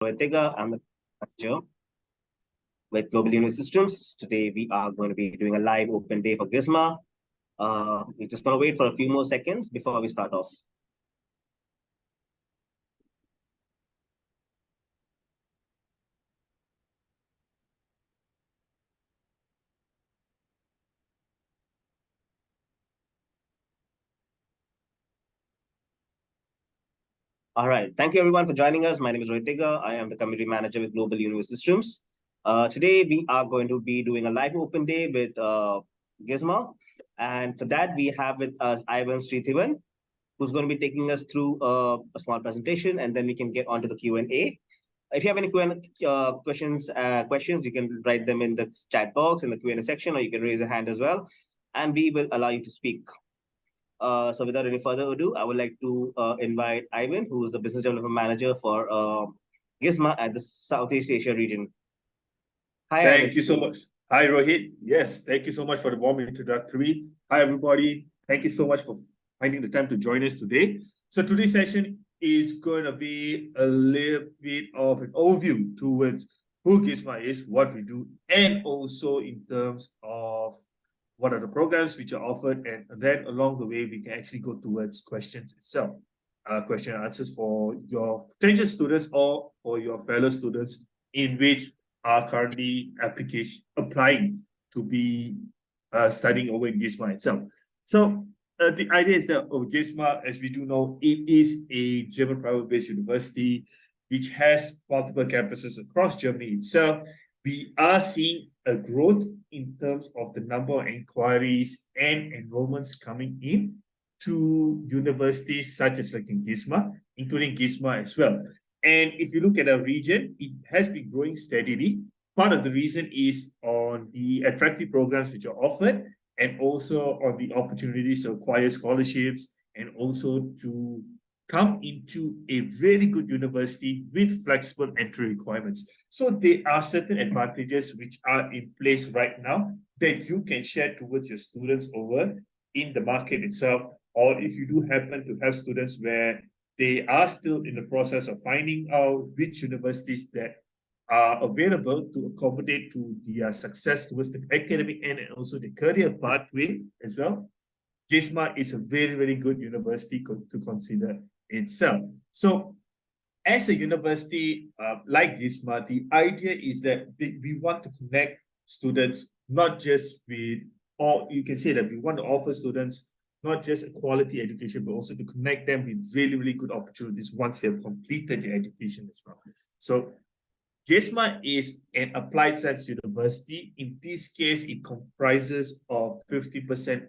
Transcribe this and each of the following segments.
Ortega. I'm the manager with Global University Systems. Today we are going to be doing a live open day for GISMA. We're just going to wait for a few more seconds before we start off. All right. Thank you, everyone, for joining us. My name is Ortega. I am the community manager with Global University Systems. Today, we are going to be doing a live open day with GISMA. And for that, we have with us Ivan Srithivan, who's going to be taking us through a small presentation, and then we can get onto the Q&A. If you have any questions, you can write them in the chat box in the Q&A section, or you can raise a hand as well, and we will allow you to speak. So without any further ado, I would like to invite Ivan, who is the Business Development Manager for GISMA at the Southeast Asia region. Hi, Ivan. Thank you so much. Hi, Rohit. Yes, thank you so much for the warm introductory. Hi, everybody. Thank you so much for finding the time to join us today. So today's session is going to be a little bit of an overview towards who GISMA is, what we do, and also in terms of what are the programs which are offered, and then along the way, we can actually go towards questions itself, question and answers for your potential students or for your fellow students in which are currently applying to be studying over in GISMA itself. So the idea is that GISMA, as we do know, it is a German private-based university which has multiple campuses across Germany itself. We are seeing a growth in terms of the number of inquiries and enrollments coming in to universities such as like in GISMA, including GISMA as well. And if you look at our region, it has been growing steadily. Part of the reason is on the attractive programs which are offered, and also on the opportunities to acquire scholarships, and also to come into a really good university with flexible entry requirements. So there are certain advantages which are in place right now that you can share towards your students over in the market itself. Or if you do happen to have students where they are still in the process of finding out which universities that are available to accommodate to their success towards the academic end and also the career pathway as well, GISMA is a very, very good university to consider itself. So as a university like GISMA, the idea is that we want to connect students not just with, or you can say that we want to offer students not just a quality education, but also to connect them with really, really good opportunities once they have completed their education as well. So GISMA is an applied science university. In this case, it comprises of 50%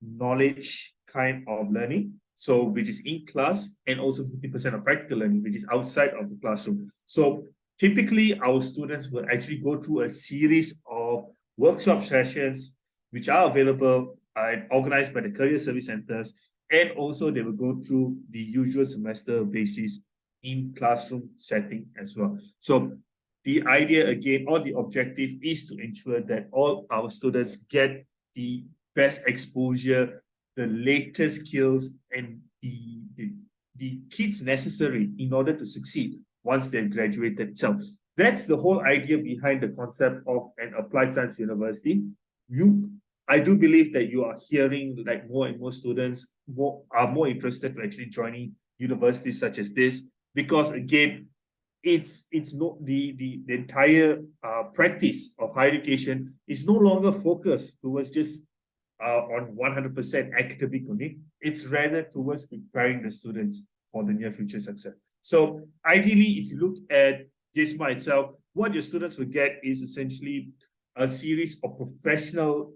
knowledge kind of learning, so which is in class, and also 50% of practical learning, which is outside of the classroom. So typically, our students will actually go through a series of workshop sessions, which are available and organized by the career service centers, and also they will go through the usual semester basis in classroom setting as well. So the idea again, or the objective, is to ensure that all our students get the best exposure, the latest skills, and the kits necessary in order to succeed once they've graduated. So that's the whole idea behind the concept of an applied science university. I do believe that you are hearing like more and more students are more interested to actually joining universities such as this, because again, it's not the entire practice of higher education is no longer focused towards just on 100% academic only. It's rather towards preparing the students for the near future success. So ideally, if you look at GISMA itself, what your students will get is essentially a series of professional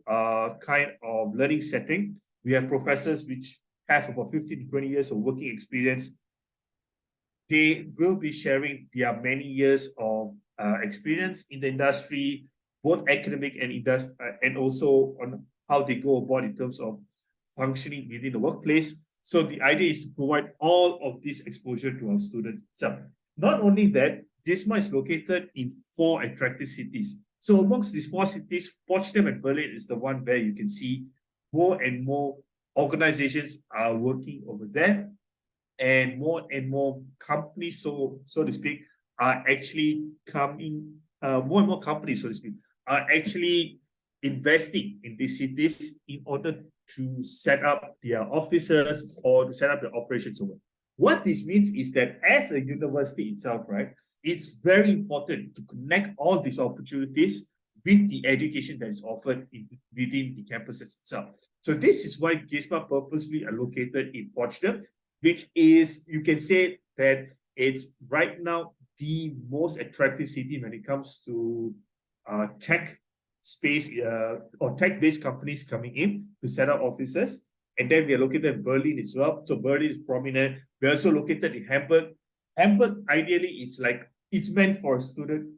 kind of learning setting. We have professors which have about 15 to 20 years of working experience. They will be sharing their many years of experience in the industry, both academic and also on how they go about in terms of functioning within the workplace. So the idea is to provide all of this exposure to our students. So not only that, GISMA is located in 4 attractive cities. So amongst these 4 cities, Potsdam and Berlin is the one where you can see more and more organizations are working over there, and more companies, so to speak, are actually coming, more and more companies, so to speak, are actually investing in these cities in order to set up their offices or to set up their operations over. What this means is that as a university itself, right, it's very important to connect all these opportunities with the education that is offered within the campuses itself. So this is why GISMA purposely are located in Potsdam, which is, you can say that it's right now the most attractive city when it comes to tech space or tech-based companies coming in to set up offices. And then we are located in Berlin as well. So Berlin is prominent. We're also located in Hamburg. Hamburg, ideally, is like, it's meant for students.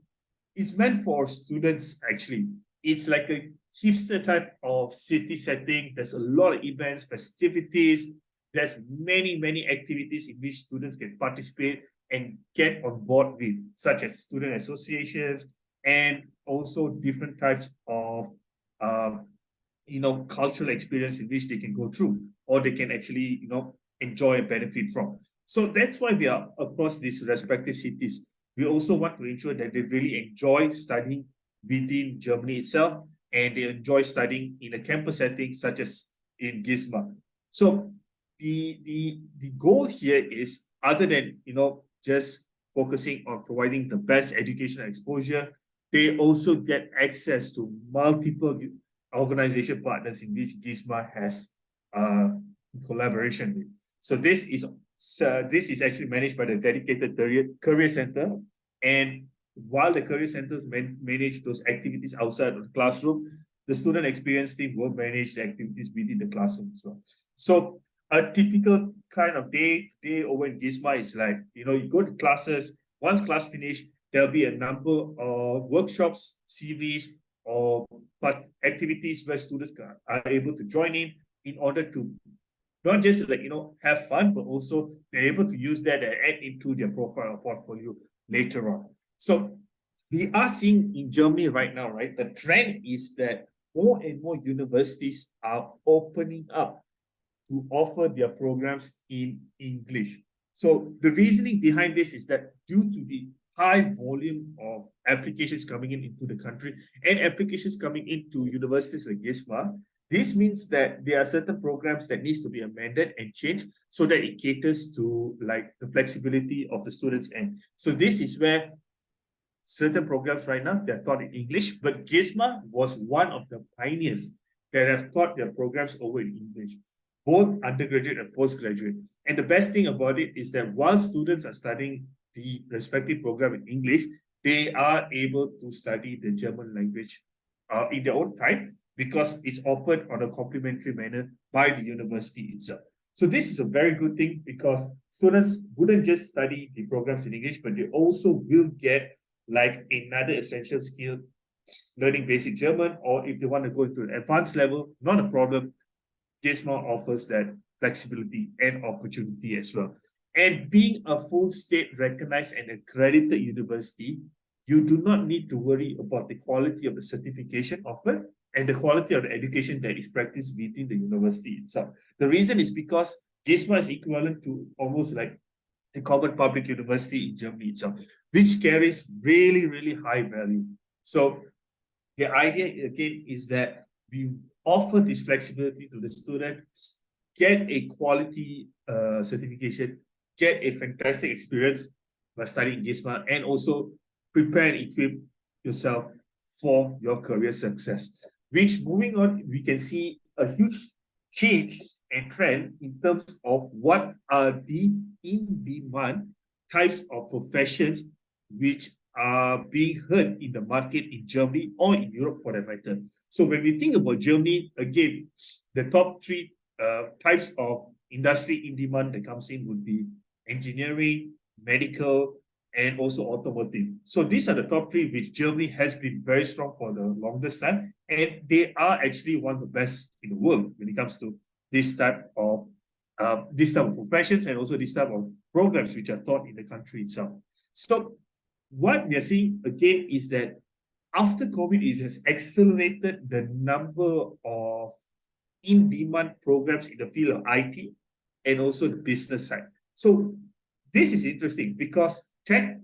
It's meant for students, actually. It's like a hipster type of city setting. There's a lot of events, festivities. There's many activities in which students can participate and get on board with, such as student associations and also different types of cultural experience in which they can go through or they can actually enjoy and benefit from. So that's why we are across these respective cities. We also want to ensure that they really enjoy studying within Germany itself and they enjoy studying in a campus setting such as in GISMA. So the goal here is, other than just focusing on providing the best educational exposure, they also get access to multiple organization partners in which GISMA has collaboration with. So this is actually managed by the dedicated career center, and while the career centers manage those activities outside of the classroom, the student experience team will manage the activities within the classroom as well. So a typical kind of day over in GISMA is like, you go to classes, once class finish, there'll be a number of workshops, series, or activities where students are able to join in order to not just have fun, but also they're able to use that and add into their profile or portfolio later on. So we are seeing in Germany right now, right, the trend is that more and more universities are opening up to offer their programs in English. So the reasoning behind this is that due to the high volume of applications coming into the country and applications coming into universities like GISMA, this means that there are certain programs that needs to be amended and changed so that it caters to like the flexibility of the students. And so this is where certain programs right now, they're taught in English, but GISMA was one of the pioneers that have taught their programs over in English, both undergraduate and postgraduate. And the best thing about it is that while students are studying the respective program in English, they are able to study the German language in their own time because it's offered on a complimentary manner by the university itself. So this is a very good thing because students wouldn't just study the programs in English, but they also will get like another essential skill, learning basic German, or if they want to go into an advanced level, not a problem. GISMA offers that flexibility and opportunity as well. And being a full state recognized and accredited university, you do not need to worry about the quality of the certification offered and the quality of the education that is practiced within the university itself. The reason is because GISMA is equivalent to almost like a common public university in Germany itself, which carries really high value. So the idea again is that we offer this flexibility to the student, get a quality certification, get a fantastic experience by studying GISMA, and also prepare and equip yourself for your career success. Which, moving on, we can see a huge change and trend in terms of what are the in-demand types of professions which are being heard in the market in Germany or in Europe for that matter. So when we think about Germany, again, the top three types of industry in demand that comes in would be engineering, medical, and also automotive. So these are the top three which Germany has been very strong for the longest time, and they are actually one of the best in the world when it comes to this type of professions and also this type of programs which are taught in the country itself. So what we are seeing again is that after COVID, it has accelerated the number of in-demand programs in the field of IT and also the business side. So this is interesting because tech,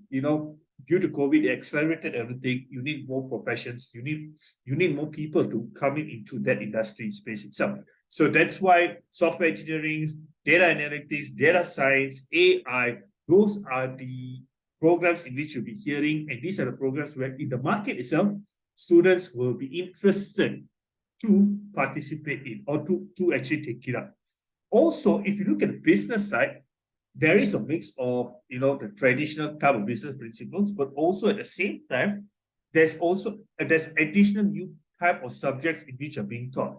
due to COVID, it accelerated everything. You need more professions. You need more people to come into that industry space itself. So that's why software engineering, data analytics, data science, AI, those are the programs in which you'll be hearing, and these are the programs where in the market itself, students will be interested to participate in or to actually take it up. Also, if you look at the business side, there is a mix of the traditional type of business principles, but also at the same time, there's additional new type of subjects in which are being taught.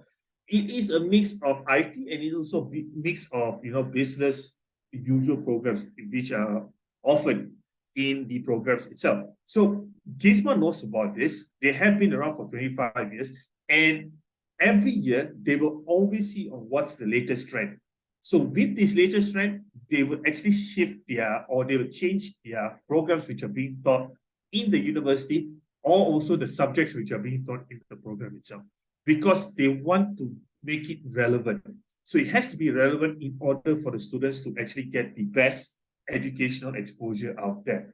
It is a mix of IT and it also a mix of business usual programs which are offered in the programs itself. So GISMA knows about this. They have been around for 25 years, and every year they will always see on what's the latest trend. So with this latest trend, they will actually shift they will change their programs which are being taught in the university, or also the subjects which are being taught in the program itself, because they want to make it relevant. So it has to be relevant in order for the students to actually get the best educational exposure out there.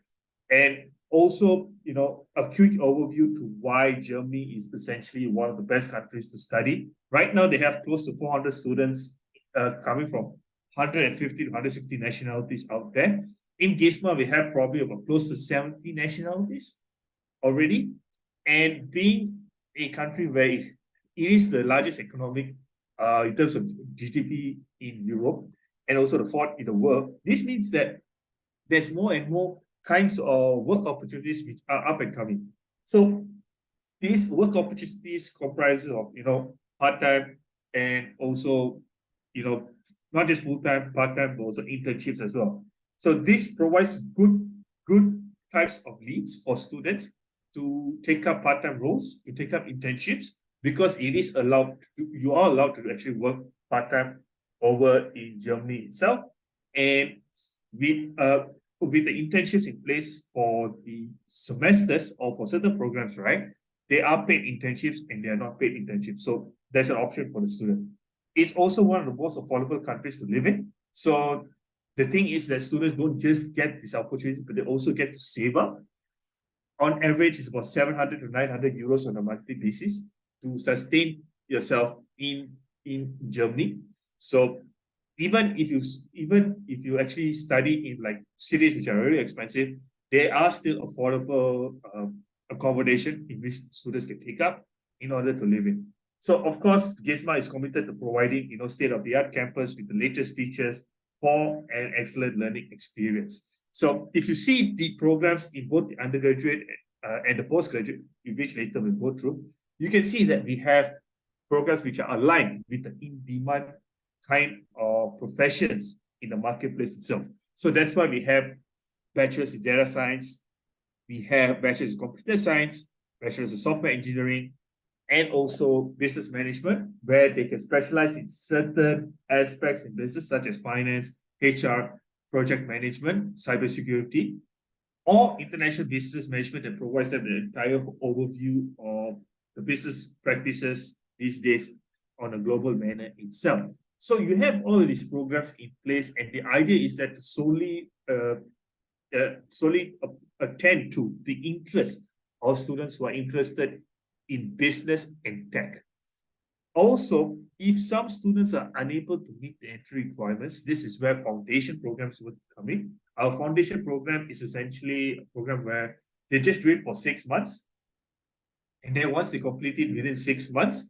And also, a quick overview to why Germany is essentially one of the best countries to study. Right now, they have close to 400 students coming from 150 to 160 nationalities out there. In GISMA, we have probably about close to 70 nationalities already. And being a country where it is the largest economic in terms of GDP in Europe, and also the fourth in the world, this means that there's more and more kinds of work opportunities which are up and coming. So these work opportunities comprises of part-time and also not just full-time, part-time, but also internships as well. So this provides good types of leads for students to take up part-time roles, to take up internships, because it is allowed you are allowed to actually work part-time over in Germany itself. And with the internships in place for the semesters or for certain programs, right? They are paid internships and they are not paid internships. So there's an option for the student. It's also one of the most affordable countries to live in. So the thing is that students don't just get this opportunity, but they also get to save up. On average, it's about 700 to 900 euros on a monthly basis to sustain yourself in Germany. So even if you actually study in like cities which are very expensive, there are still affordable accommodation in which students can take up in order to live in. So of course, GISMA is committed to providing state-of-the-art campus with the latest features for an excellent learning experience. So if you see the programs in both the undergraduate and the postgraduate, in which later we'll go through, you can see that we have programs which are aligned with the in-demand kind of professions in the marketplace itself. So that's why we have bachelors in data science, we have bachelors in computer science, bachelors in software engineering, and also business management, where they can specialize in certain aspects in business, such as finance, HR, project management, cybersecurity, or international business management that provides them the entire overview of the business practices these days on a global manner itself. So you have all of these programs in place, and the idea is that to solely attend to the interest of students who are interested in business and tech. Also, if some students are unable to meet the entry requirements, this is where foundation programs would come in. Our foundation program is essentially a program where they just do it for 6 months. And then once they complete it within 6 months,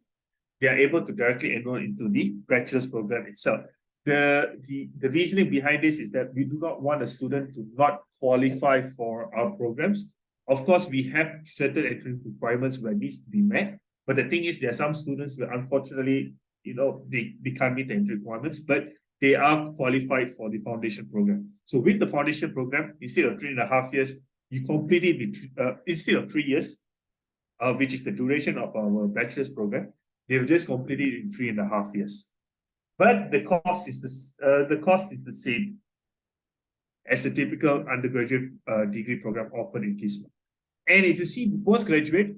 they are able to directly enroll into the bachelor's program itself. The reasoning behind this is that we do not want a student to not qualify for our programs. Of course, we have certain entry requirements where it needs to be met. But the thing is, there are some students where unfortunately, they can't meet the entry requirements, but they are qualified for the foundation program. So with the foundation program, instead of 3.5 years, you complete it with, instead of 3 years, which is the duration of our bachelor's program, they've just completed it in 3.5 years. But the cost is the same as a typical undergraduate degree program offered in GISMA. And if you see the postgraduate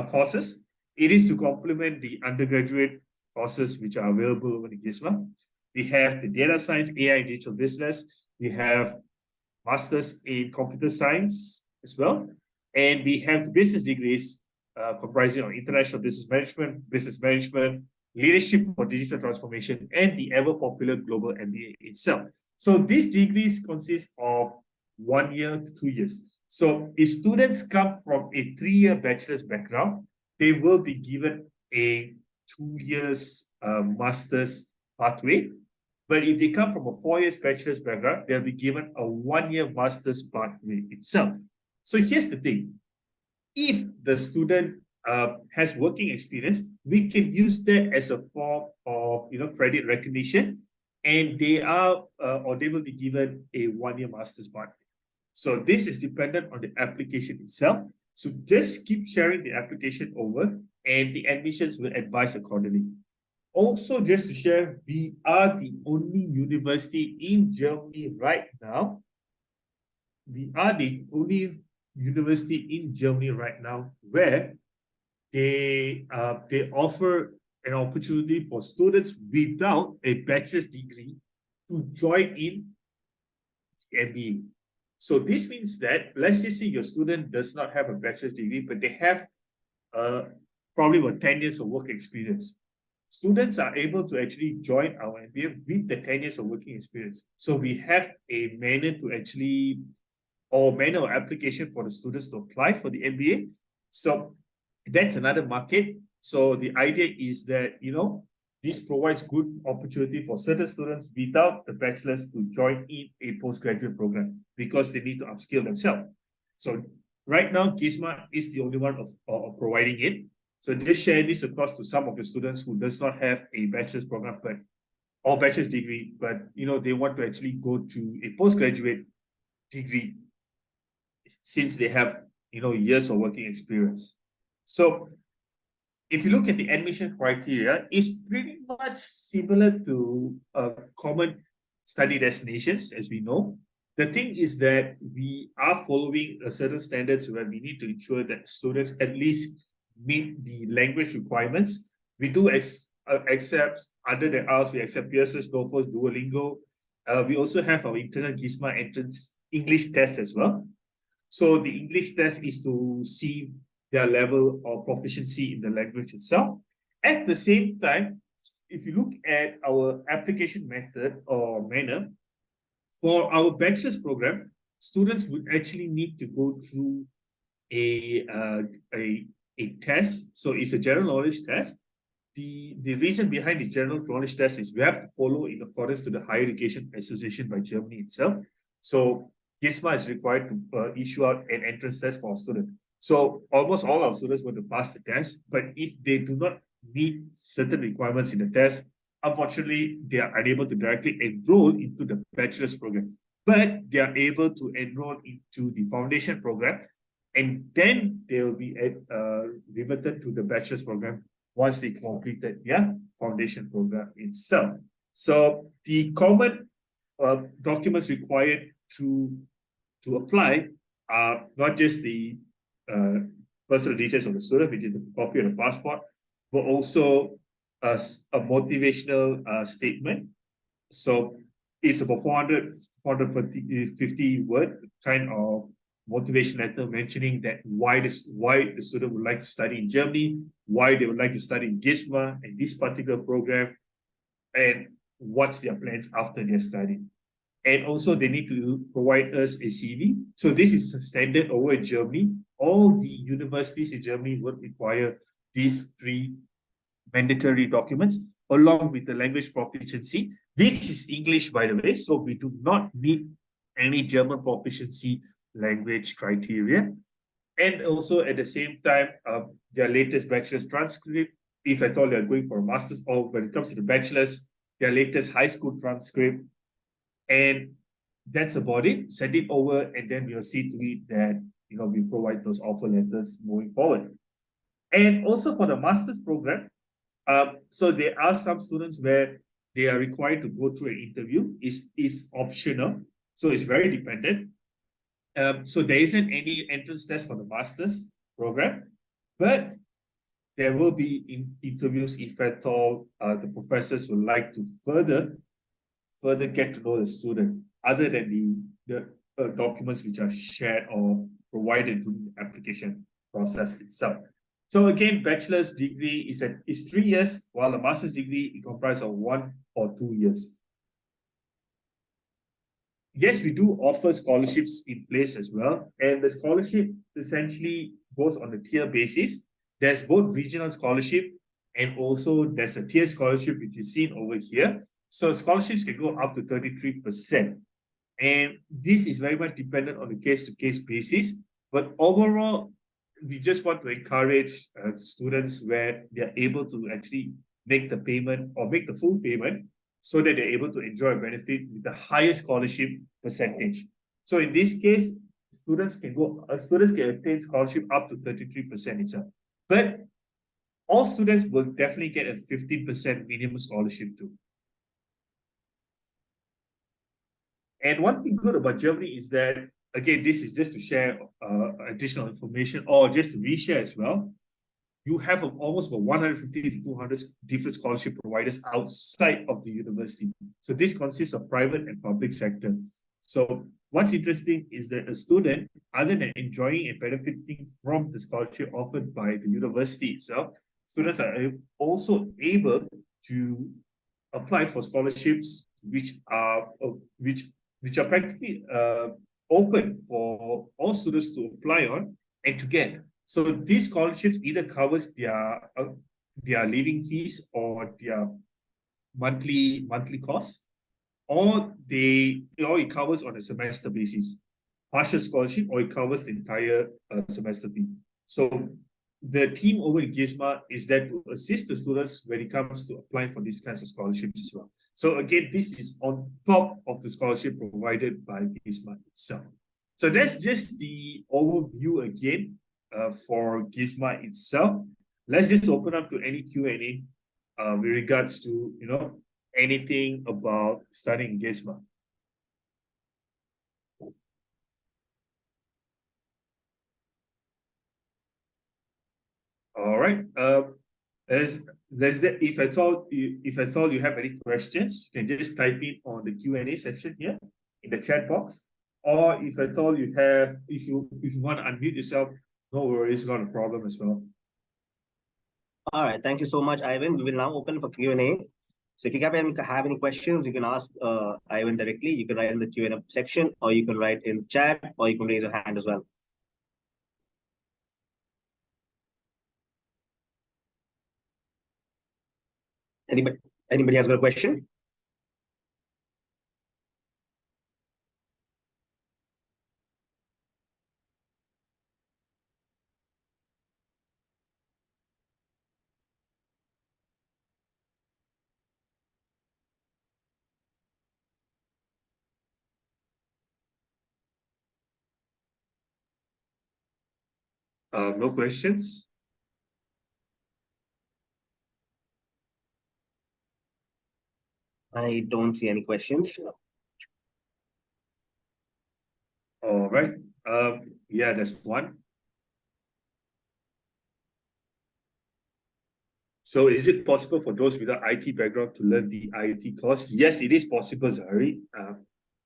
courses, it is to complement the undergraduate courses which are available over the GISMA. We have the data science, AI, and digital business. We have masters in computer science, as well. And we have the business degrees comprising of international business management, leadership for digital transformation, and the ever popular global MBA itself. So these degrees consist of 1 year to 2 years. So if students come from a 3-year bachelor's background, they will be given a 2 years master's pathway. But if they come from a 4 years bachelor's background, they'll be given a 1 year master's pathway itself. So here's the thing. If the student has working experience, we can use that as a form of credit recognition, and they will be given a 1 year master's pathway. So this is dependent on the application itself. So just keep sharing the application over, and the admissions will advise accordingly. Also, just to share, we are the only university in Germany right now. We are the only university in Germany right now where they offer an opportunity for students without a bachelor's degree to join in MBA. So this means that, let's just say your student does not have a bachelor's degree, but they have probably about 10 years of work experience. Students are able to actually join our MBA with the 10 years of working experience. So we have a manner of application for the students to apply for the MBA. So that's another market. So the idea is that, this provides good opportunity for certain students without the bachelor's to join in a postgraduate program because they need to upskill themselves. So right now, GISMA is the only one of providing it. So just share this across to some of the students who does not have a bachelor's program or bachelor's degree, but they want to actually go to a postgraduate degree since they have years of working experience. So if you look at the admission criteria, it's pretty much similar to common study destinations, as we know. The thing is that we are following a certain standards where we need to ensure that students at least meet the language requirements. We do accept, other than us, we accept Pearson's, TOEFL, Duolingo. We also have our internal GISMA entrance English test as well. So the English test is to see their level of proficiency in the language itself. At the same time, if you look at our application method or manner, for our bachelor's program, students would actually need to go through a test. So it's a general knowledge test. The reason behind the general knowledge test is we have to follow in accordance to the Higher Education Association by Germany itself. So GISMA is required to issue out an entrance test for students. So almost all our students want to pass the test, but if they do not meet certain requirements in the test, unfortunately, they are unable to directly enroll into the bachelor's program. But they are able to enroll into the foundation program, and then they will be riveted to the bachelor's program once they completed their foundation program itself. So the common documents required to apply are not just the personal details of the student, which is a copy of the passport, but also a motivational statement. So it's about 450 word kind of motivation letter mentioning that why the student would like to study in Germany, why they would like to study in GISMA and this particular program, and what's their plans after their study. And also they need to provide us a CV. So this is standard over in Germany. All the universities in Germany would require these 3 mandatory documents along with the language proficiency, which is English, by the way. So we do not need any German proficiency language criteria. And also at the same time, their latest bachelor's transcript, if at all they're going for a master's, or when it comes to the bachelor's, their latest high school transcript. And that's about it. Send it over, and then we'll see to it that we provide those offer letters moving forward. And also for the master's program, so there are some students where they are required to go through an interview. It's optional, so it's very dependent. So there isn't any entrance test for the master's program, but there will be interviews if at all the professors would like to further get to know the student, other than the documents which are shared or provided during the application process itself. So again, bachelor's degree is 3 years, while a master's degree it comprises of 1 or 2 years. Yes, we do offer scholarships in place as well, and the scholarship essentially goes on a tier basis. There's both regional scholarship and also there's a tier scholarship which is seen over here. So scholarships can go up to 33%. And this is very much dependent on the case-to-case basis. But overall, we just want to encourage students where they're able to actually make the payment or make the full payment so that they're able to enjoy a benefit with the highest scholarship percentage. So in this case, students can attain scholarship up to 33% itself. But all students will definitely get a 15% minimum scholarship too. And one thing good about Germany is that, again, this is just to share additional information or just to reshare as well. You have almost about 150 to 200 different scholarship providers outside of the university. So this consists of private and public sector. So what's interesting is that a student, other than enjoying and benefiting from the scholarship offered by the university itself, students are also able to apply for scholarships which are practically open for all students to apply on and to get. So these scholarships either covers their living fees or their monthly costs, or it covers on a semester basis, partial scholarship, or it covers the entire semester fee. So the team over at GISMA is there to assist the students when it comes to applying for these kinds of scholarships as well. So again, this is on top of the scholarship provided by GISMA itself. So that's just the overview again for GISMA itself. Let's just open up to any Q&A with regards to, anything about studying GISMA. All right. If at all you have any questions, you can just type it on the Q&A section here in the chat box. Or if at all you have, if you want to unmute yourself, no worries, not a problem as well. All right, thank you so much, Ivan. We will now open for Q&A. So if you have any questions, you can ask Ivan directly. You can write in the Q&A section, or you can write in the chat, or you can raise your hand as well. Anybody has got a question? No questions. I don't see any questions. All right. Yeah, there's one. So is it possible for those without IT background to learn the IT course? Yes, it is possible, Zahari.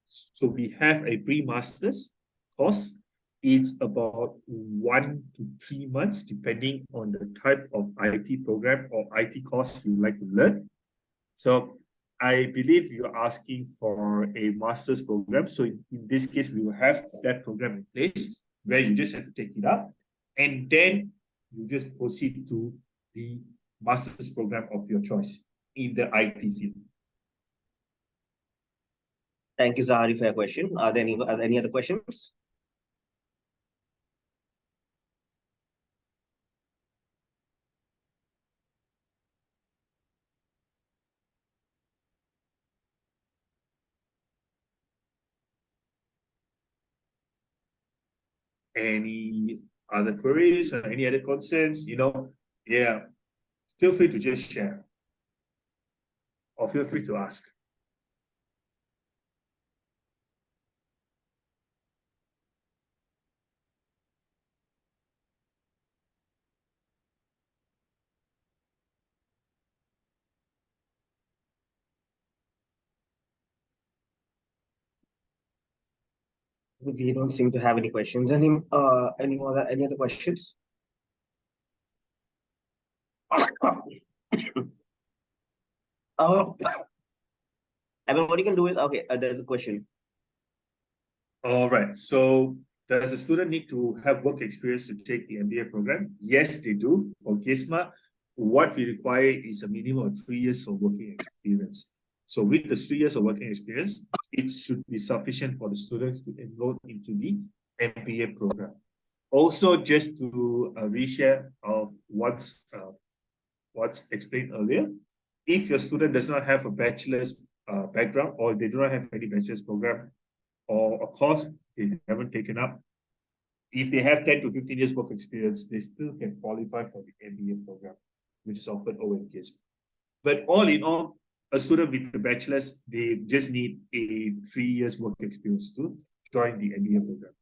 So we have a pre-master's course. It's about 1 to 3 months, depending on the type of IT program or IT course you like to learn. So I believe you're asking for a master's program. So in this case, we will have that program in place where you just have to take it up, and then you just proceed to the master's program of your choice in the IT field. Thank you, Zahari, for your question. Are there any other questions? Any other queries or any other concerns? Yeah, feel free to just share or feel free to ask. We don't seem to have any questions. Any other questions? Oh, I mean, what you can do is, okay, there's a question. All right. So does a student need to have work experience to take the MBA program? Yes, they do. For GISMA, what we require is a minimum of 3 years of working experience. So with the 3 years of working experience, it should be sufficient for the students to enroll into the MBA program. Also, just to reshare of what's explained earlier, if your student does not have a bachelor's background or they do not have any bachelor's program or a course they haven't taken up, if they have 10 to 15 years work experience, they still can qualify for the MBA program, which is offered over in GISMA. But all in all, a student with a bachelor's, they just need a 3 years work experience to join the MBA program.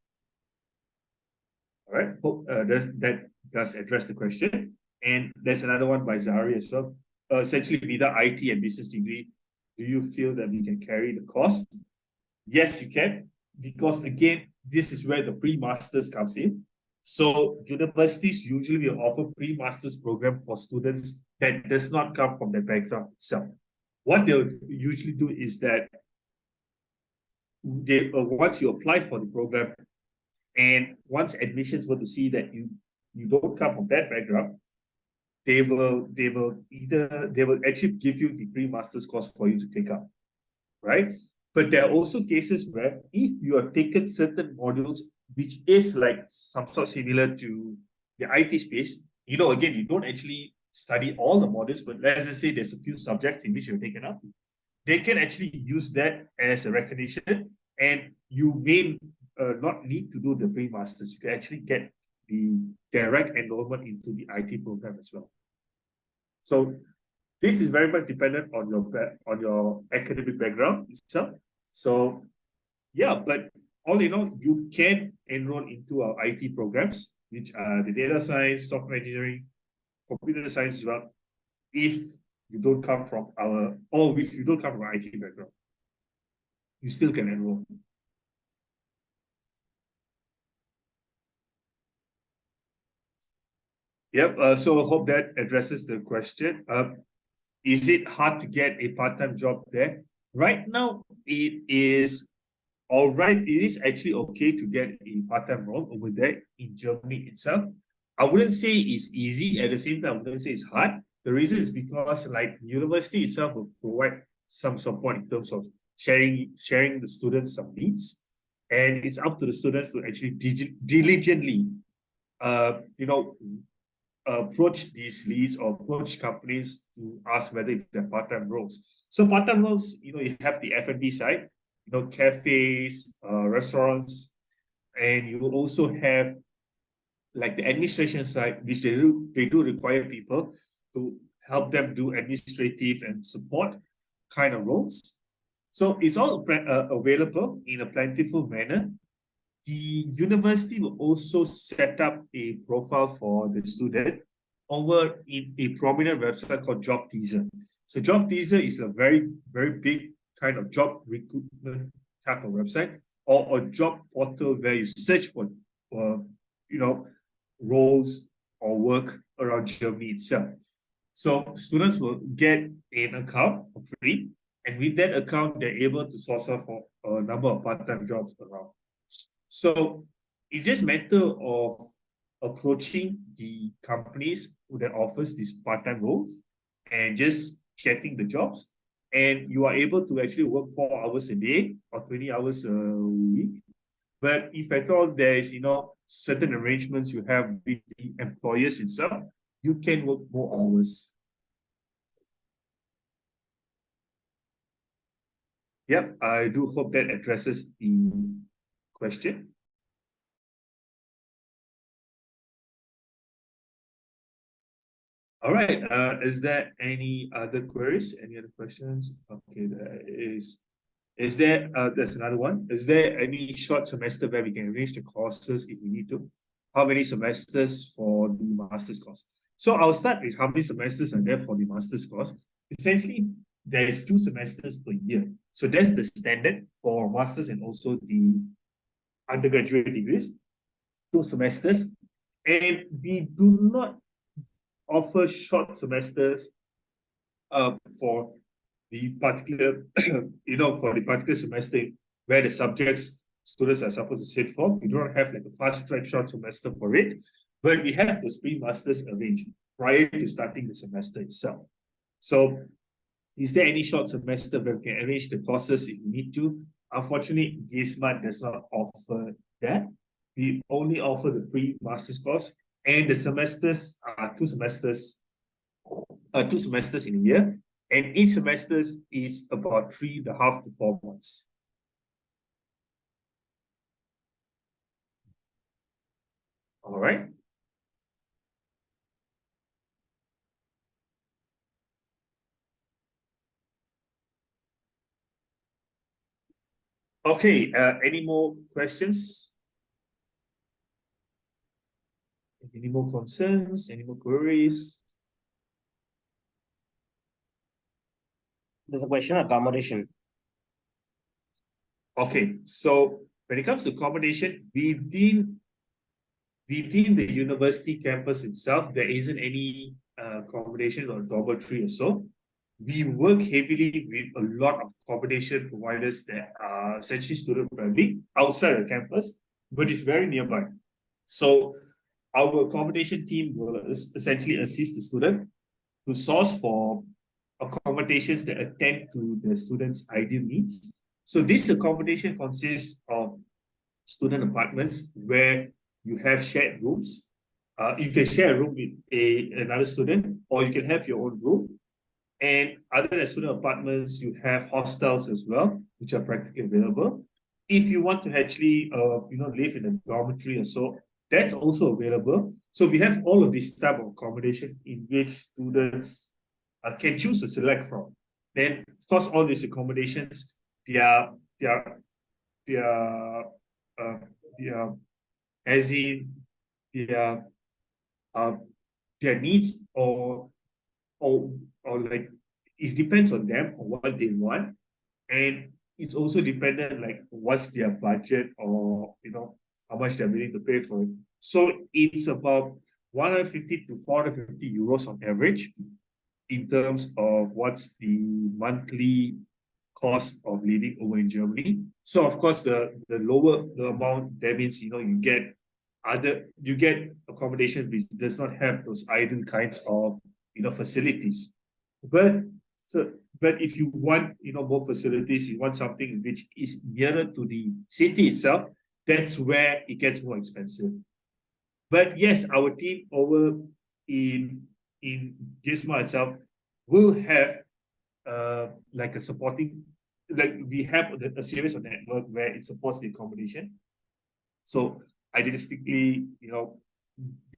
All right, hope that does address the question. And there's another one by Zari as well. Essentially, with the IT and business degree, do you feel that we can carry the cost? Yes, you can, because again, this is where the pre-masters comes in. So universities usually will offer pre-masters program for students that does not come from their background itself. What they'll usually do is that they once you apply for the program, and once admissions were to see that you don't come from that background, they will actually give you the pre-masters course for you to take up, right? But there are also cases where if you have taken certain modules, which is like some sort similar to the IT space, again, you don't actually study all the modules, but let's just say there's a few subjects in which you've taken up, they can actually use that as a recognition, and you may not need to do the pre-masters. You can actually get the direct enrollment into the IT program as well. So this is very much dependent on your academic background itself. So yeah, but all in all, you can enroll into our IT programs, which are the data science, software engineering, computer science as well, if you don't come from if you don't come from an IT background, you still can enroll. Yep. So I hope that addresses the question. Is it hard to get a part-time job there? Right now, it is all right. It is actually okay to get a part-time role over there in Germany itself. I wouldn't say it's easy. At the same time, I wouldn't say it's hard. The reason is because like the university itself will provide some support in terms of sharing the students some needs, and it's up to the students to actually diligently, approach these leads or approach companies to ask whether if they're part-time roles. So part-time roles, you have the F&B side, cafes, restaurants, and you will also have like the administration side, which they do require people to help them do administrative and support kind of roles. So it's all available in a plentiful manner. The university will also set up a profile for the student over in a prominent website called Job Teaser. So Job Teaser is a very, very big kind of job recruitment type of website, or a job portal where you search for roles or work around Germany itself. So students will get an account for free, and with that account, they're able to source out for a number of part-time jobs around. So it's just a matter of approaching the companies that offers these part-time roles and just getting the jobs. And you are able to actually work 4 hours a day or 20 hours a week. But if at all there is, certain arrangements you have with the employers itself, you can work more hours. Yep, I do hope that addresses the question. All right. Is there any other queries? Any other questions? Okay, there is. Is there, there's another one. Is there any short semester where we can arrange the courses if we need to? How many semesters for the master's course? So I'll start with how many semesters are there for the master's course. Essentially, there is 2 semesters per year. So that's the standard for masters and also the undergraduate degrees, 2 semesters, and we do not offer short semesters for the particular, for the particular semester where the subjects students are supposed to sit for. We don't have like a fast track short semester for it, but we have those pre-masters arranged prior to starting the semester itself. So is there any short semester where we can arrange the courses if we need to? Unfortunately, GISMA does not offer that. We only offer the pre-master's course, and the semesters are 2 semesters, 2 semesters in a year, and each semester is about 3.5 to 4 months. All right. Okay, any more questions? Any more concerns? Any more queries? There's a question on accommodation. Okay, so when it comes to accommodation, within the university campus itself, there isn't any accommodation or dormitory or so. We work heavily with a lot of accommodation providers that are essentially student friendly outside the campus, but it's very nearby. So our accommodation team will essentially assist the student to source for accommodations that attend to the student's ideal needs. So this accommodation consists of student apartments where you have shared rooms. You can share a room with another student, or you can have your own room. And other than student apartments, you have hostels as well, which are practically available. If you want to actually, live in a dormitory or so, that's also available. So we have all of this type of accommodation in which students can choose to select from. Then, of course, all these accommodations, their as in their needs or like it depends on them or what they want, and it's also dependent like what's their budget or how much they're willing to pay for it. So it's about 150 to 450 euros on average in terms of what's the monthly cost of living over in Germany. So of course, the lower the amount, that means you get accommodation which does not have those ideal kinds of facilities. But if you want more facilities, you want something which is nearer to the city itself, that's where it gets more expensive. But yes, our team over in GISMA itself will have like a supporting, like we have a series of network where it supports the accommodation. So idealistically,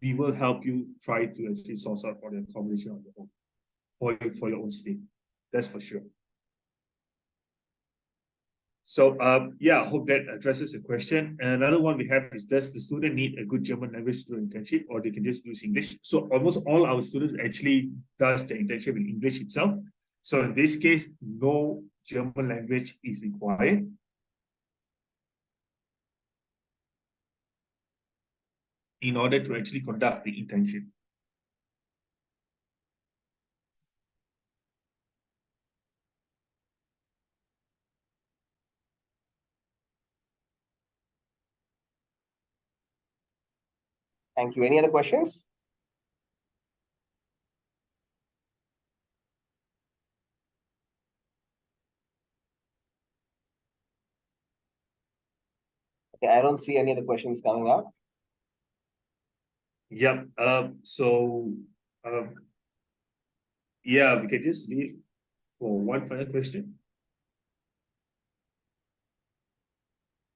we will help you try to actually source out for the accommodation on your own, for your own stay. That's for sure. So yeah, I hope that addresses the question. And another one we have is, does the student need a good German language to do internship, or they can just use English? So almost all our students actually does the internship in English itself. So in this case, no German language is required. In order to actually conduct the internship. Thank you. Any other questions? Okay, I don't see any other questions coming up. Yep. Yeah, we can just leave for one final question.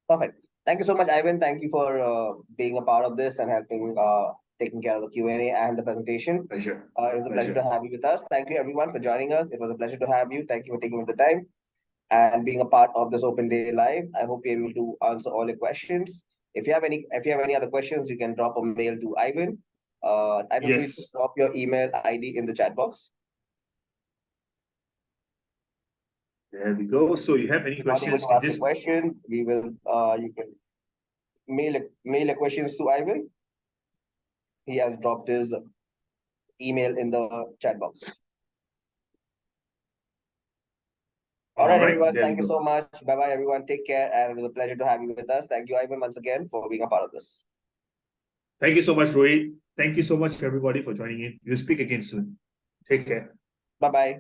Perfect. Thank you so much, Ivan. Thank you for being a part of this and helping taking care of the Q&A and the presentation. Pleasure. It was a pleasure to have you with us. Thank you, everyone, for joining us. It was a pleasure to have you. Thank you for taking the time and being a part of this open day live. I hope you're able to answer all your questions. If you have any other questions, you can drop a mail to Ivan. Ivan, yes. please drop your email ID in the chat box. There we go. So you have any questions? Not able to ask a question, we will you can mail your questions to Ivan. He has dropped his email in the chat box. All right, everyone. Thank you so much. Bye-bye, everyone. Take care. And it was a pleasure to have you with us. Thank you, Ivan, once again for being a part of this. Thank you so much, Rohit. Thank you so much, everybody, for joining in. We'll speak again soon. Take care. Bye-bye.